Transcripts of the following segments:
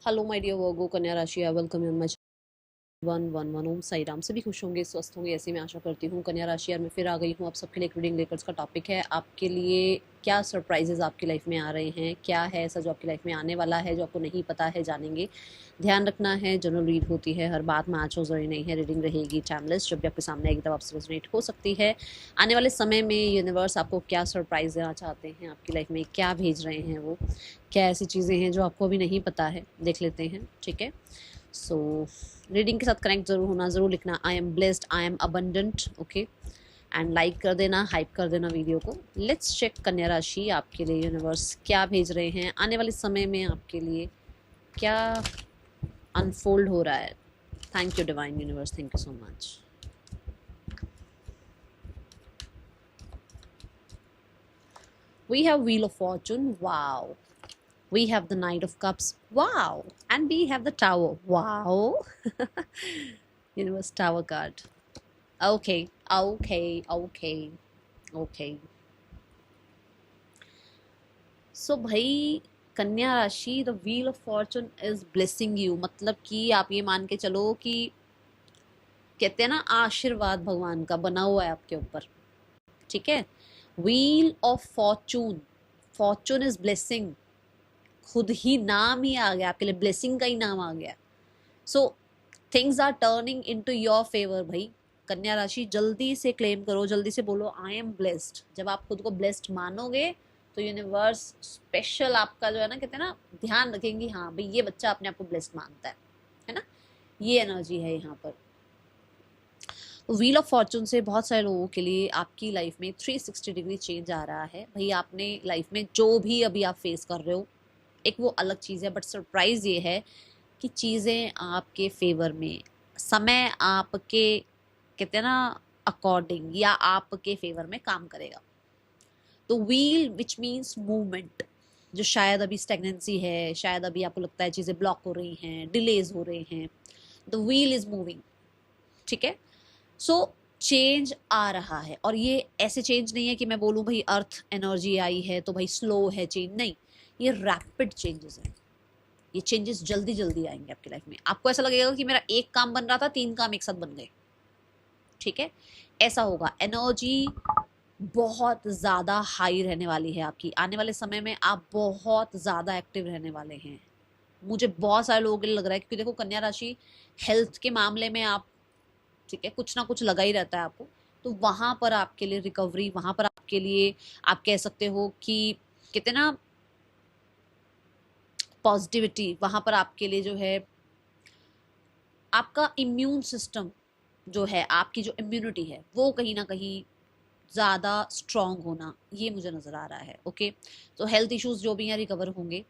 Hello my dear वर्गो कन्या राशि, I welcome you my 111 ओम साई राम। सभी खुश होंगे, स्वस्थ होंगे, ऐसी मैं आशा करती हूँ। कन्या राशि यार मैं फिर आ गई हूँ आप सबके लिए एक रीडिंग लेकर। का टॉपिक है आपके लिए क्या सरप्राइजेज आपकी लाइफ में आ रहे हैं, क्या है ऐसा जो आपकी लाइफ में आने वाला है जो आपको नहीं पता है, जानेंगे। ध्यान रखना है, जनरल रीड होती है, हर बात मैच हो जरूरी नहीं है। रीडिंग रहेगी टाइमलेस, जब भी आपके सामने आएगी तब आपसे रेजोनेट हो सकती है। आने वाले समय में यूनिवर्स आपको क्या सरप्राइज देना चाहते हैं, आपकी लाइफ में क्या भेज रहे हैं, वो क्या ऐसी चीज़ें हैं जो आपको अभी नहीं पता है, देख लेते हैं। ठीक है, सो रीडिंग के साथ कनेक्ट जरूर होना, जरूर लिखना I am blessed, I am abundant. Okay, and like कर देना, हाइप कर देना वीडियो को। लेट्स चेक कन्या राशि आपके लिए यूनिवर्स क्या भेज रहे हैं आने वाले समय में, आपके लिए क्या अनफोल्ड हो रहा है। Thank you divine universe, thank you so much. We have Wheel of Fortune, wow. We have the Knight of Cups, wow. And we have the Tower, wow. Universe Tower card. Okay, okay, okay, okay. So भाई कन्या राशि, the wheel of Fortune is blessing you, मतलब कि आप ये मान के चलो कि कहते हैं ना आशीर्वाद भगवान का बना हुआ है आपके ऊपर। ठीक है, wheel of Fortune, Fortune is blessing, खुद ही नाम ही आ गया आपके लिए, ब्लेसिंग का ही नाम आ गया। So things are turning into your favour भाई। कन्या राशि जल्दी से क्लेम करो, जल्दी से बोलो आई एम ब्लेस्ड। जब आप खुद को ब्लेस्ड मानोगे तो यूनिवर्स स्पेशल आपका जो है ना, कहते हैं ना, ध्यान रखेंगी, हाँ भाई ये बच्चा अपने आप को ब्लेस्ड मानता है ना। ये एनर्जी है यहाँ पर। व्हील ऑफ फॉर्चून से बहुत सारे लोगों के लिए आपकी लाइफ में 360 डिग्री चेंज आ रहा है भाई। आपने लाइफ में जो भी अभी आप फेस कर रहे हो एक वो अलग चीज़ है, बट सरप्राइज ये है कि चीज़ें आपके फेवर में, समय आपके, कहते हैं ना, अकॉर्डिंग या आपके फेवर में काम करेगा। तो व्हील विच मीन्स मूवमेंट, जो शायद अभी स्टेगनेंसी है, शायद अभी आपको लगता है चीज़ें ब्लॉक हो रही हैं, डिलेज हो रहे हैं, द व्हील इज मूविंग। ठीक है, सो चेंज आ रहा है। और ये ऐसे चेंज नहीं है कि मैं बोलूँ भाई अर्थ एनर्जी आई है तो भाई स्लो है चेंज, नहीं, ये रैपिड चेंजेस है। ये चेंजेस जल्दी जल्दी आएंगे आपकी लाइफ में। आपको ऐसा लगेगा कि मेरा एक काम बन रहा था, 3 काम एक साथ बन गए। ठीक है, ऐसा होगा। एनर्जी बहुत ज़्यादा हाई रहने वाली है आपकी। आने वाले समय में आप बहुत ज़्यादा एक्टिव रहने वाले हैं। मुझे बहुत सारे लोगों के लिए लग रहा है, क्योंकि देखो कन्या राशि हेल्थ के मामले में आप, ठीक है, कुछ ना कुछ लगा ही रहता है आपको। तो वहां पर आपके लिए रिकवरी, वहां पर आपके लिए आप कह सकते हो कि कहते ना पॉजिटिविटी, वहां पर आपके लिए जो है आपका इम्यून सिस्टम जो है, आपकी जो इम्यूनिटी है वो कहीं ना कहीं ज़्यादा स्ट्रॉन्ग होना, ये मुझे नज़र आ रहा है। ओके, तो हेल्थ इश्यूज जो भी हैं रिकवर होंगे।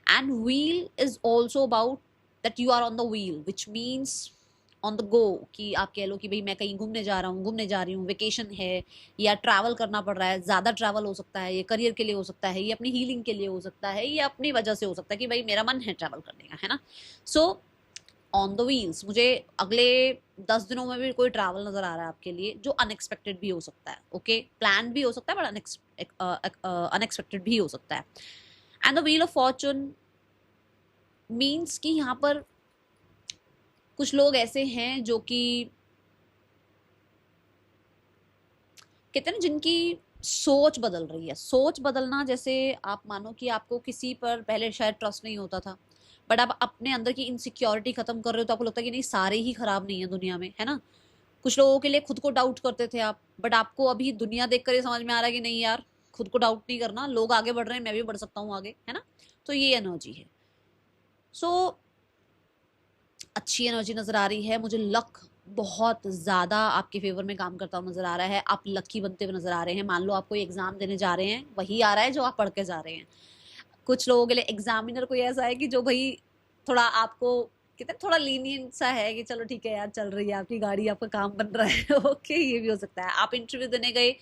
And wheel is also about that you are on the wheel, which means on the go, कि आप कह लो कि भाई मैं कहीं घूमने जा रहा हूँ, घूमने जा रही हूँ, वेकेशन है, या ट्रैवल करना पड़ रहा है, ज़्यादा ट्रैवल हो सकता है, ये करियर के लिए हो सकता है, ये अपनी हीलिंग के लिए हो सकता है, ये अपनी वजह से हो सकता है कि भाई मेरा मन है ट्रैवल करने का, है ना। सो ऑन द व्हील्स, मुझे अगले 10 दिनों में भी कोई ट्रैवल नजर आ रहा है आपके लिए, जो अनएक्सपेक्टेड भी हो सकता है। ओके, प्लान भी हो सकता है बट अनएक्सपेक्टेड भी हो सकता है। And the wheel of Fortune means कि यहाँ पर कुछ लोग ऐसे हैं जो कि कहते हैं ना, जिनकी सोच बदल रही है। सोच बदलना, जैसे आप मानो कि आपको किसी पर पहले शायद ट्रस्ट नहीं होता था, बट आप अपने अंदर की इनसिक्योरिटी खत्म कर रहे हो, तो आपको लगता है कि नहीं सारे ही खराब नहीं है दुनिया में, है ना। कुछ लोगों के लिए खुद को डाउट करते थे आप, बट आपको अभी दुनिया देखकर ये समझ में आ रहा है कि नहीं यार, खुद को डाउट नहीं करना, लोग आगे बढ़ रहे हैं, मैं भी बढ़ सकता हूँ आगे, है ना। तो ये एनर्जी है। सो अच्छी एनर्जी नजर आ रही है मुझे। लक बहुत ज़्यादा आपके फेवर में काम करता हुआ नजर आ रहा है। आप लकी बनते हुए नजर आ रहे हैं। मान लो आप कोई एग्जाम देने जा रहे हैं, वही आ रहा है जो आप पढ़ के जा रहे हैं। कुछ लोगों के लिए एग्जामिनर कोई ऐसा है कि जो भाई थोड़ा आपको कहते हैं थोड़ा लीनियंट सा है कि चलो ठीक है यार, चल रही है आपकी गाड़ी, आपका काम बन रहा है। ओके, ये भी हो सकता है। आप इंटरव्यू देने गए,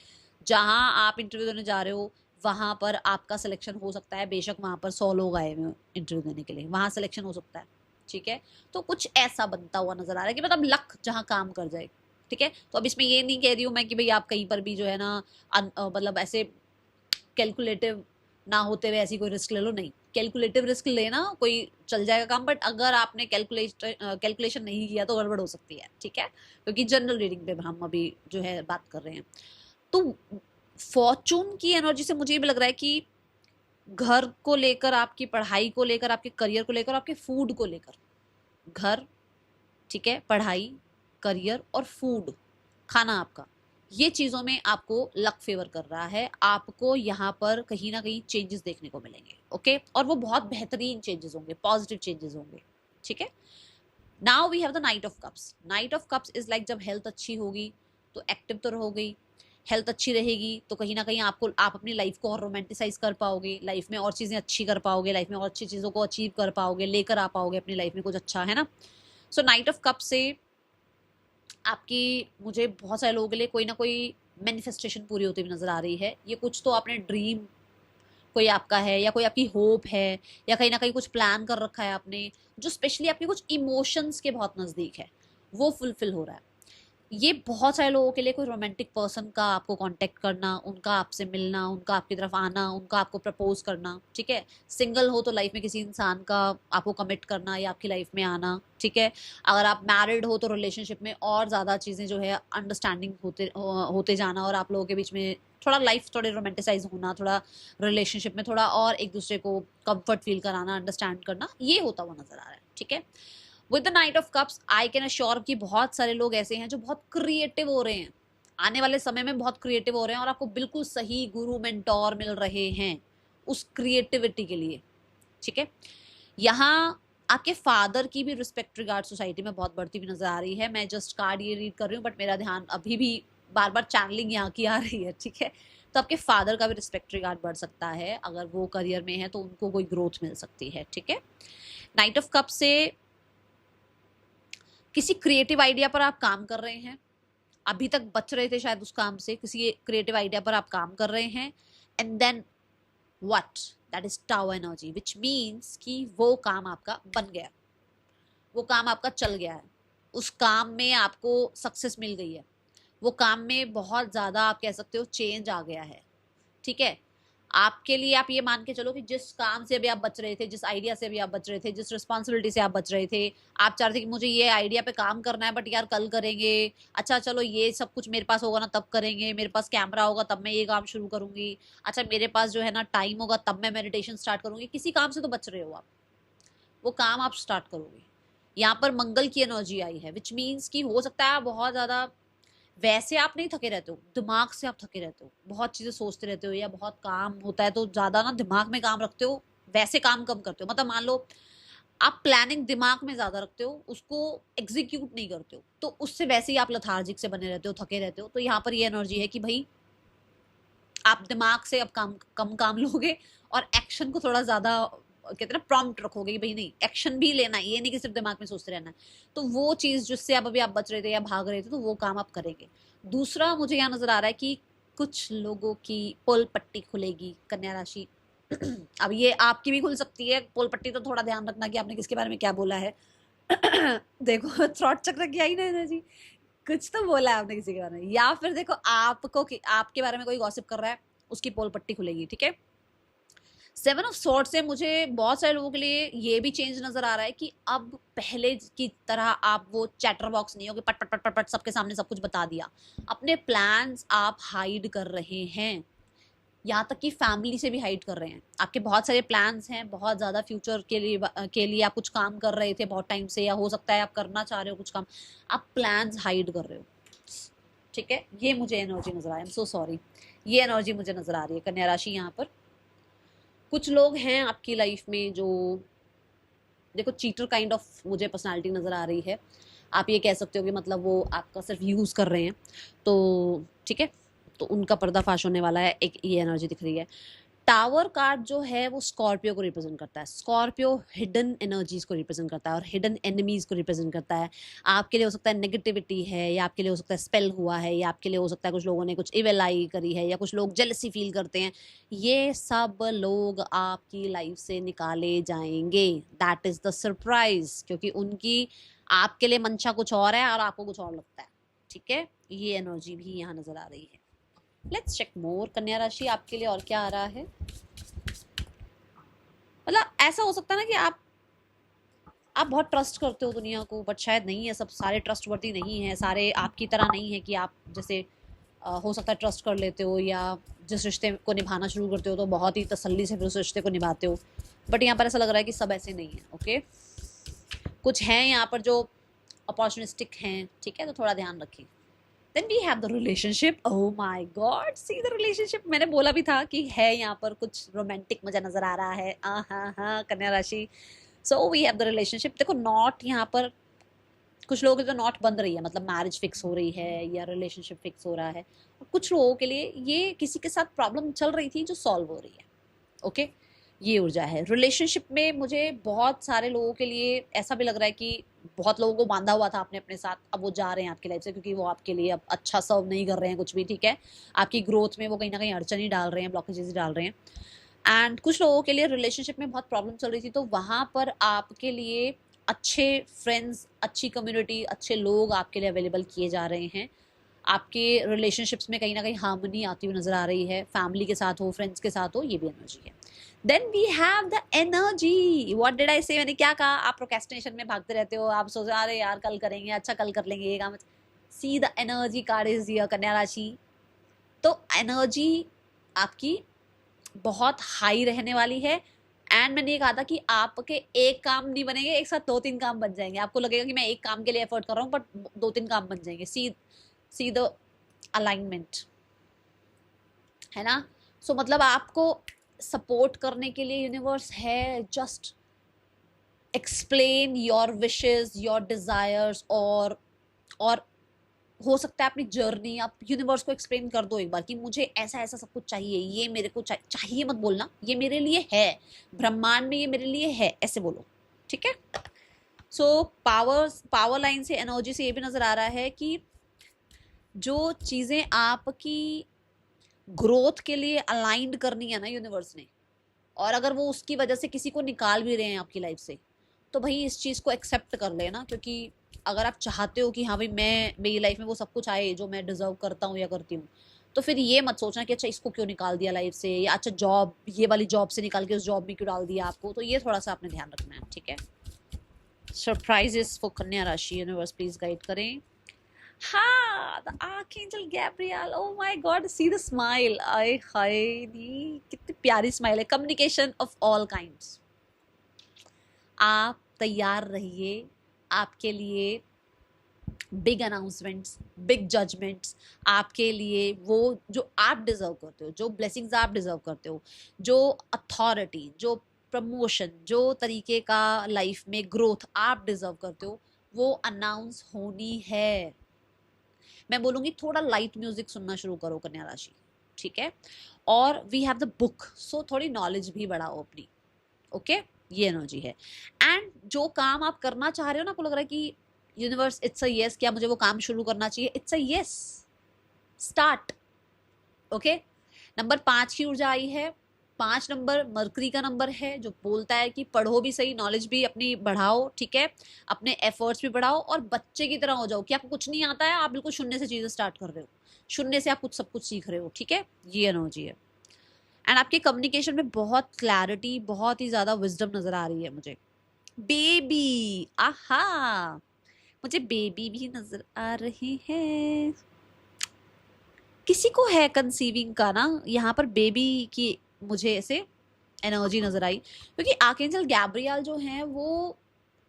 जहां आप इंटरव्यू देने जा रहे हो वहां पर आपका सिलेक्शन हो सकता है, बेशक वहां पर 100 लोग आए हुए इंटरव्यू देने के लिए, वहां सिलेक्शन हो सकता है। ठीक है, तो कुछ ऐसा बनता हुआ नजर आ रहा है कि मतलब लक जहां काम कर जाए। ठीक है, तो अब इसमें ये नहीं कह रही हूँ मैं कि भाई आप कहीं पर भी जो है ना मतलब ऐसे कैलकुलेटिव ना होते हुए ऐसी कोई रिस्क ले लो, नहीं। कैलकुलेटिव रिस्क लेना, कोई चल जाएगा काम, बट अगर आपने कैलकुलेशन नहीं किया तो गड़बड़ हो सकती है, ठीक है, क्योंकि जनरल रीडिंग पे हम अभी जो है बात कर रहे हैं। तो फॉर्चून की एनर्जी से मुझे भी लग रहा है कि घर को लेकर, आपकी पढ़ाई को लेकर, आपके करियर को लेकर, आपके फूड को लेकर, घर, ठीक है, पढ़ाई, करियर और फूड, खाना आपका, ये चीज़ों में आपको लक फेवर कर रहा है। आपको यहाँ पर कहीं ना कहीं चेंजेस देखने को मिलेंगे, ओके, और वो बहुत बेहतरीन चेंजेस होंगे, पॉजिटिव चेंजेस होंगे, ठीक है। Now we have the knight of cups. Knight of cups is like जब हेल्थ अच्छी होगी तो एक्टिव तो रहोगी, हेल्थ अच्छी रहेगी तो कहीं ना कहीं आप अपनी लाइफ को और रोमांटिसाइज कर पाओगे, लाइफ में और चीज़ें अच्छी कर पाओगे, लाइफ में और अच्छी चीज़ों को अचीव कर पाओगे, लेकर आ पाओगे अपनी लाइफ में कुछ अच्छा, है ना। सो नाइट ऑफ कप से आपकी, मुझे बहुत सारे लोगों के लिए कोई ना कोई मैनिफेस्टेशन पूरी होती हुई नजर आ रही है। ये कुछ तो आपने ड्रीम कोई आपका है, या कोई आपकी होप है, या कहीं ना कहीं कुछ प्लान कर रखा है आपने, जो स्पेशली आपके कुछ इमोशंस के बहुत नज़दीक है, वो फुलफिल हो रहा है। ये बहुत सारे लोगों के लिए कोई रोमांटिक पर्सन का आपको कांटेक्ट करना, उनका आपसे मिलना, उनका आपकी तरफ आना, उनका आपको प्रपोज करना, ठीक है। सिंगल हो तो लाइफ में किसी इंसान का आपको कमिट करना या आपकी लाइफ में आना, ठीक है। अगर आप मैरिड हो तो रिलेशनशिप में और ज़्यादा चीज़ें जो है अंडरस्टैंडिंग होते जाना, और आप लोगों के बीच में थोड़ा लाइफ थोड़े रोमांटिसाइज होना, थोड़ा रिलेशनशिप में थोड़ा और एक दूसरे को कंफर्ट फील कराना, अंडरस्टैंड करना, ये होता हुआ नजर आ रहा है, ठीक है। With the knight of cups I can assure कि बहुत सारे लोग ऐसे हैं जो बहुत क्रिएटिव हो रहे हैं, आने वाले समय में बहुत क्रिएटिव हो रहे हैं, और आपको बिल्कुल सही गुरु मेंटोर मिल रहे हैं उस क्रिएटिविटी के लिए, ठीक है। यहाँ आपके फादर की भी रिस्पेक्ट रिगार्ड सोसाइटी में बहुत बढ़ती हुई नजर आ रही है। मैं जस्ट कार्ड ये रीड कर रही हूँ, बट मेरा ध्यान अभी भी बार बार चैनलिंग यहाँ की आ रही है, ठीक है। तो आपके फादर का भी रिस्पेक्ट रिगार्ड बढ़ सकता है, अगर वो करियर में है तो उनको कोई ग्रोथ मिल सकती है, ठीक है। नाइट ऑफ कप से किसी क्रिएटिव आइडिया पर आप काम कर रहे हैं, अभी तक बच रहे थे शायद उस काम से, किसी क्रिएटिव आइडिया पर आप काम कर रहे हैं, and then what, that is tower energy, which means कि वो काम आपका बन गया, वो काम आपका चल गया है, उस काम में आपको सक्सेस मिल गई है, वो काम में बहुत ज़्यादा आप कह सकते हो चेंज आ गया है, ठीक है। आपके लिए आप ये मान के चलो कि जिस काम से अभी आप बच रहे थे, जिस आइडिया से अभी आप बच रहे थे, जिस रिस्पॉन्सिबिलिटी से आप बच रहे थे, आप चाह रहे थे कि मुझे ये आइडिया पे काम करना है बट यार कल करेंगे, अच्छा चलो ये सब कुछ मेरे पास होगा ना तब करेंगे, मेरे पास कैमरा होगा तब मैं ये काम शुरू करूंगी, अच्छा मेरे पास जो है ना टाइम होगा तब मैं मेडिटेशन स्टार्ट करूंगी, किसी काम से तो बच रहे हो आप, वो काम आप स्टार्ट करोगे। यहाँ पर मंगल की एनर्जी आई है, विच मीन्स कि हो सकता है आप बहुत ज्यादा, वैसे आप नहीं थके रहते हो, दिमाग से आप थके रहते हो, बहुत चीजें सोचते रहते हो, या बहुत काम होता है तो ज्यादा ना दिमाग में काम रखते हो, वैसे काम कम करते हो। मतलब मान लो आप प्लानिंग दिमाग में ज्यादा रखते हो, उसको एग्जीक्यूट नहीं करते हो, तो उससे वैसे ही आप लथार्जिक से बने रहते हो, थके रहते हो। तो यहाँ पर ये एनर्जी है कि भाई आप दिमाग से अब कम काम लोगे, और एक्शन को थोड़ा ज्यादा कहते हैं ना प्रॉम्प्ट रखोगे कि भाई नहीं एक्शन भी लेना है, ये नहीं कि सिर्फ दिमाग में सोचते रहना है। तो वो चीज जिससे आप अभी आप बच रहे थे या भाग रहे थे, तो वो काम आप करेंगे। दूसरा मुझे यहाँ नजर आ रहा है कि कुछ लोगों की पोल पट्टी खुलेगी, कन्या राशि। अब ये आपकी भी खुल सकती है पोल पट्टी, तो थोड़ा ध्यान रखना कि आपने किसके बारे में क्या बोला है। देखो थ्रॉट चक्र की आई ना एनर्जी, कुछ तो बोला है आपने किसी के बारे में, या फिर देखो आपको आपके बारे में कोई गॉसिप कर रहा है, उसकी पोल पट्टी खुलेगी, ठीक है। सेवन ऑफ सॉर्ड से मुझे बहुत सारे लोगों के लिए ये भी चेंज नजर आ रहा है कि अब पहले की तरह आप वो चैटर बॉक्स नहीं हो कि पट पट पट पट पट सबके सामने सब कुछ बता दिया, अपने प्लान्स आप हाइड कर रहे हैं, यहाँ तक कि फैमिली से भी हाइड कर रहे हैं। आपके बहुत सारे प्लान्स हैं, बहुत ज़्यादा फ्यूचर के लिए आप कुछ काम कर रहे थे बहुत टाइम से, या हो सकता है आप करना चाह रहे हो कुछ काम, आप प्लान्स हाइड कर रहे हो, ठीक है। ये मुझे एनर्जी नजर आ रही है, आई एम सो सॉरी, ये एनर्जी मुझे नजर आ रही है कन्या राशि। यहाँ पर कुछ लोग हैं आपकी लाइफ में जो, देखो चीटर काइंड ऑफ मुझे पर्सनालिटी नजर आ रही है। आप ये कह सकते हो कि मतलब वो आपका सिर्फ यूज कर रहे हैं, तो ठीक है, तो उनका पर्दाफाश होने वाला है, एक ये एनर्जी दिख रही है। टावर कार्ड जो है वो स्कॉर्पियो को रिप्रेजेंट करता है। स्कॉर्पियो हिडन एनर्जीज को रिप्रेजेंट करता है और हिडन एनिमीज को रिप्रेजेंट करता है। आपके लिए हो सकता है नेगेटिविटी है, या आपके लिए हो सकता है स्पेल हुआ है, या आपके लिए हो सकता है कुछ लोगों ने कुछ इविल आई करी है, या कुछ लोग जेलसी फील करते हैं। ये सब लोग आपकी लाइफ से निकाले जाएंगे, दैट इज द सरप्राइज, क्योंकि उनकी आपके लिए मंशा कुछ और है और आपको कुछ और लगता है, ठीक है। ये एनर्जी भी यहाँ नजर आ रही है। लेट्स चेक मोर, कन्या राशि आपके लिए और क्या आ रहा है। मतलब ऐसा हो सकता है ना कि आप बहुत ट्रस्ट करते हो दुनिया को, बट शायद नहीं है, सब सारे ट्रस्ट वर्दी नहीं है, सारे आपकी तरह नहीं है कि आप जैसे हो सकता है ट्रस्ट कर लेते हो या जिस रिश्ते को निभाना शुरू करते हो तो बहुत ही तसल्ली से फिर उस रिश्ते को निभाते हो, बट यहाँ पर ऐसा लग रहा है कि सब ऐसे नहीं है। ओके, कुछ हैं यहाँ पर जो अपॉर्चुनिस्टिक हैं, ठीक है, तो थोड़ा ध्यान रखिए। Then we have the relationship. Oh my God, see the relationship, मैंने बोला भी था कि है यहाँ पर कुछ रोमांटिक मजा नजर आ रहा है। हाँ हाँ कन्या राशि, so we have the relationship. देखो नॉट यहाँ पर कुछ लोगों की तो नॉट बन रही है, मतलब मैरिज फिक्स हो रही है या रिलेशनशिप फिक्स हो रहा है, और कुछ लोगों के लिए ये किसी के साथ प्रॉब्लम चल रही थी जो सॉल्व हो रही है। ओके, ये ऊर्जा है रिलेशनशिप में। मुझे बहुत सारे लोगों के लिए ऐसा भी लग रहा है कि बहुत लोगों को बांधा हुआ था आपने अपने साथ, अब वो जा रहे हैं आपकी लाइफ से, क्योंकि वो आपके लिए अब अच्छा सर्व नहीं कर रहे हैं कुछ भी, ठीक है, आपकी ग्रोथ में वो कहीं ना कहीं अड़चन ही डाल रहे हैं, ब्लॉकेजेस डाल रहे हैं। एंड कुछ लोगों के लिए रिलेशनशिप में बहुत प्रॉब्लम चल रही थी, तो वहाँ पर आपके लिए अच्छे फ्रेंड्स, अच्छी कम्युनिटी, अच्छे लोग आपके लिए अवेलेबल किए जा रहे हैं। आपके रिलेशनशिप्स में कहीं ना कहीं हार्मनी आती हुई नजर आ रही है, फैमिली के साथ हो, फ्रेंड्स के साथ हो, ये भी एनर्जी है। Then we have the energy. What did I say, मैंने क्या कहा, आप प्रोक्रेस्टिनेशन में भागते रहते हो, आप सोच अरे यार कल करेंगे, अच्छा कल कर लेंगे ये काम। See the energy card is here कन्या राशि। तो एनर्जी आपकी बहुत हाई रहने वाली है। एंड मैंने ये कहा था कि आपके एक काम नहीं बनेंगे, एक साथ दो तीन काम बन जाएंगे, आपको लगेगा कि मैं एक काम के लिए एफर्ट कर रहा हूँ बट दो तीन काम बन जाएंगे। सी द अलाइनमेंट, है ना। सो मतलब आपको सपोर्ट करने के लिए यूनिवर्स है, just explain your wishes, your desires, और हो सकता है अपनी जर्नी आप यूनिवर्स को एक्सप्लेन कर दो एक बार कि मुझे ऐसा ऐसा सब कुछ चाहिए, ये मेरे को चाहिए मत बोलना, ये मेरे लिए है, ब्रह्मांड में ये मेरे लिए है, ऐसे बोलो, ठीक है। सो पावर लाइन से, एनर्जी से ये भी नजर आ रहा है कि जो चीजें आपकी ग्रोथ के लिए अलाइंड करनी है ना यूनिवर्स ने, और अगर वो उसकी वजह से किसी को निकाल भी रहे हैं आपकी लाइफ से, तो भाई इस चीज़ को एक्सेप्ट कर लेना, क्योंकि अगर आप चाहते हो कि हाँ भाई मैं मेरी लाइफ में वो सब कुछ आए जो मैं डिजर्व करता हूँ या करती हूँ, तो फिर ये मत सोचना कि अच्छा इसको क्यों निकाल दिया लाइफ से, या अच्छा जॉब, ये वाली जॉब से निकाल के उस जॉब में क्यों डाल दिया आपको, तो ये थोड़ा सा आपने ध्यान रखना है, ठीक है। सरप्राइजेस फॉर कन्या राशि, यूनिवर्स प्लीज गाइड करें। हाँ, the archangel Gabriel, oh my God, see the smile, आय हाय नी कितनी प्यारी स्माइल है। कम्युनिकेशन ऑफ ऑल काइंड्स, आप तैयार रहिए, आपके लिए बिग अनाउंसमेंट्स, बिग जजमेंट्स, आपके लिए वो जो आप डिजर्व करते हो, जो ब्लेसिंग्स आप डिजर्व करते हो, जो अथॉरिटी, जो प्रमोशन, जो तरीके का लाइफ में ग्रोथ आप डिजर्व करते हो, वो अनाउंस होनी है। मैं बोलूंगी थोड़ा लाइट म्यूजिक सुनना शुरू करो कन्या राशि, ठीक है। और वी हैव द बुक, सो थोड़ी नॉलेज भी बढ़ाओ अपनी, ओके, ये एनर्जी है। एंड जो काम आप करना चाह रहे हो ना, आपको लग रहा है कि यूनिवर्स इट्स अ यस, क्या मुझे वो काम शुरू करना चाहिए, it's a yes, start, okay. Number 5 की ऊर्जा आई है। 5 नंबर मरकरी का नंबर है, जो बोलता है कि पढ़ो भी सही, नॉलेज भी अपनी बढ़ाओ, ठीक है, अपने एफर्ट्स भी बढ़ाओ, और बच्चे की तरह हो जाओ कि आपको कुछ नहीं आता है, आप बिल्कुल शून्य से चीजें स्टार्ट कर रहे हो, शून्य से आप कुछ सब कुछ सीख रहे हो, ठीक है, ये एनर्जी है। एंड आपके कम्युनिकेशन में बहुत क्लैरिटी, बहुत ही ज्यादा विजडम नजर आ रही है मुझे। बेबी, आहा, मुझे बेबी भी नजर आ रही है। किसी को है कंसीविंग का ना, यहाँ पर बेबी की मुझे ऐसे एनर्जी नजर आई, क्योंकि आर्कएंजल गैब्रियल जो हैं वो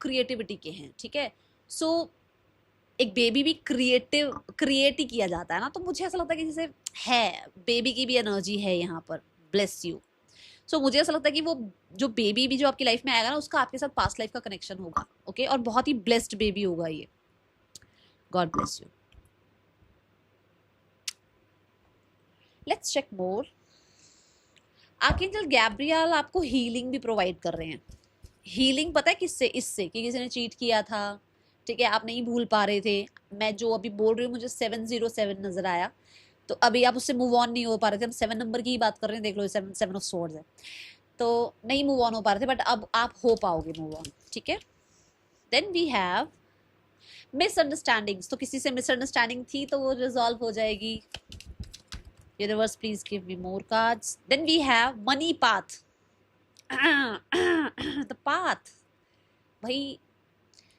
क्रिएटिविटी के हैं, ठीक है। सो एक बेबी भी क्रिएट ही किया जाता है ना, तो मुझे ऐसा लगता है कि जैसे है बेबी की भी एनर्जी है यहाँ पर, ब्लेस यू। सो मुझे ऐसा लगता है कि वो जो बेबी भी जो आपकी लाइफ में आएगा ना, उसका आपके साथ पास्ट लाइफ का कनेक्शन होगा, ओके, और बहुत ही ब्लेस्ड बेबी होगा ये। God bless you. Let's check more. Archangel Gabriel आपको हीलिंग भी प्रोवाइड कर रहे हैं। हीलिंग पता है किससे, इससे कि किसी ने चीट किया था, ठीक है, आप नहीं भूल पा रहे थे। मैं जो अभी बोल रही हूँ, मुझे 707 नजर आया, तो अभी आप उससे मूव ऑन नहीं हो पा रहे थे। हम 7 नंबर की ही बात कर रहे हैं, देख लो, 7 ऑफ स्वॉर्ड्स है, तो नहीं मूव ऑन हो पा रहे थे, बट अब आप हो पाओगे मूव ऑन, ठीक है। देन वी हैव मिसअंडरस्टैंडिंग्स, तो किसी से मिसअंडरस्टैंडिंग थी तो वो रिजॉल्व हो जाएगी। Universe please give me more cards. Then we have money path. The path भाई,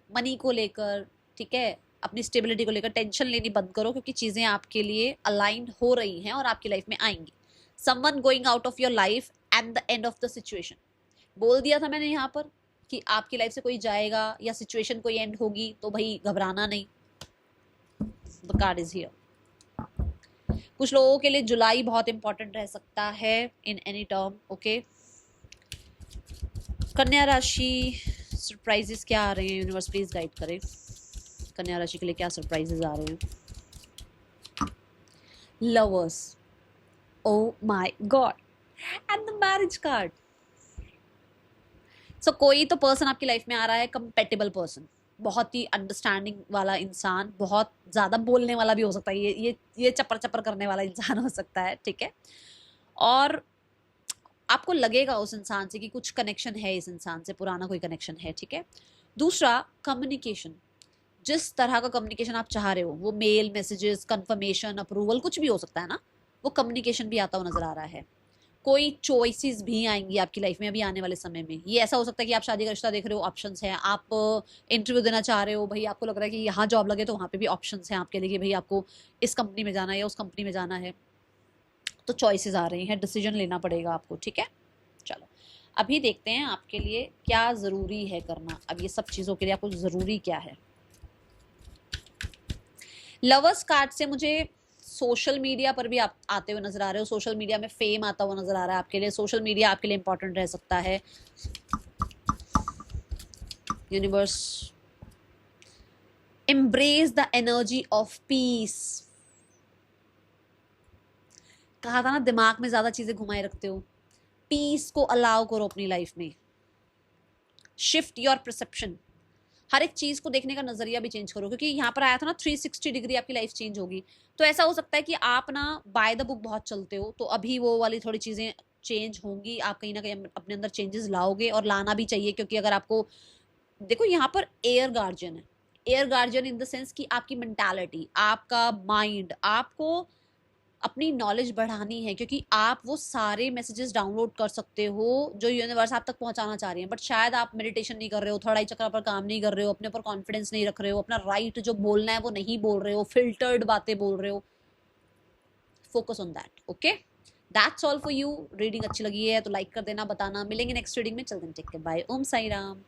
मनी को लेकर, ठीक है, अपनी स्टेबिलिटी को लेकर टेंशन लेनी बंद करो, क्योंकि चीजें आपके लिए अलाइंड हो रही हैं और आपकी लाइफ में आएंगी. Someone going out of your life at the end of the situation. बोल दिया था मैंने यहाँ पर कि आपकी लाइफ से कोई जाएगा या सिचुएशन कोई एंड होगी, तो भाई घबराना नहीं. The card is here. कुछ लोगों के लिए जुलाई बहुत इंपॉर्टेंट रह सकता है इन एनी टर्म. ओके, कन्या राशि सरप्राइजेस क्या आ रहे हैं, यूनिवर्स प्लीज गाइड करें. कन्या राशि के लिए क्या सरप्राइजेस आ रहे हैं. Lovers, oh my God, and the marriage card. So कोई तो पर्सन आपकी लाइफ में आ रहा है, कंपेटेबल पर्सन, बहुत ही अंडरस्टैंडिंग वाला इंसान, बहुत ज्यादा बोलने वाला भी हो सकता है, ये चपर चपर करने वाला इंसान हो सकता है, ठीक है. और आपको लगेगा उस इंसान से कि कुछ कनेक्शन है, इस इंसान से पुराना कोई कनेक्शन है, ठीक है. दूसरा, कम्युनिकेशन. जिस तरह का कम्युनिकेशन आप चाह रहे हो, वो मेल, मैसेजेस, कंफर्मेशन, अप्रूवल, कुछ भी हो सकता है ना, वो कम्युनिकेशन भी आता हुआ नजर आ रहा है. कोई चॉइसेस भी आएंगी आपकी लाइफ में अभी आने वाले समय में. ये ऐसा हो सकता है कि आप शादी का रिश्ता देख रहे हो, ऑप्शंस हैं. आप इंटरव्यू देना चाह रहे हो, भाई आपको लग रहा है कि यहाँ जॉब लगे, तो वहाँ पे भी ऑप्शंस हैं आपके लिए कि भाई आपको इस कंपनी में जाना है या उस कंपनी में जाना है. तो चॉइसेस आ रही हैं, डिसीजन लेना पड़ेगा आपको, ठीक है. चलो अभी देखते हैं आपके लिए क्या ज़रूरी है करना. अब ये सब चीज़ों के लिए आपको ज़रूरी क्या है. लवर्स कार्ड से मुझे सोशल मीडिया पर भी आप आते हुए नजर आ रहे हो. सोशल मीडिया में फेम आता हुआ नजर आ रहा है आपके लिए. सोशल मीडिया आपके लिए इंपॉर्टेंट रह सकता है. Universe, embrace the energy of peace. कहा था ना, दिमाग में ज्यादा चीजें घुमाए रखते हो. पीस को अलाउ करो अपनी लाइफ में. Shift your perception. हर एक चीज को देखने का नजरिया भी चेंज करो, क्योंकि यहाँ पर आया था ना 360 डिग्री आपकी लाइफ चेंज होगी. तो ऐसा हो सकता है कि आप ना बाय द बुक बहुत चलते हो, तो अभी वो वाली थोड़ी चीजें चेंज होंगी. आप कहीं ना कहीं अपने अंदर चेंजेस लाओगे, और लाना भी चाहिए, क्योंकि अगर आपको देखो यहाँ पर एयर गार्जियन है. Air guardian in the sense कि आपकी मेंटालिटी, आपका माइंड, आपको अपनी नॉलेज बढ़ानी है, क्योंकि आप वो सारे मैसेजेस डाउनलोड कर सकते हो जो यूनिवर्स आप तक पहुंचाना चाह रही है. बट शायद आप मेडिटेशन नहीं कर रहे हो, थोड़ा ही चक्र पर काम नहीं कर रहे हो, अपने ऊपर कॉन्फिडेंस नहीं रख रहे हो, अपना राइट जो बोलना है वो नहीं बोल रहे हो, फिल्टर्ड बातें बोल रहे हो. Focus on that. Okay, that's all for you. Reading अच्छी लगी है तो लाइक कर देना, बताना. मिलेंगे नेक्स्ट रीडिंग में. चलते हैं, टेक केयर, बाय. ओम साई राम.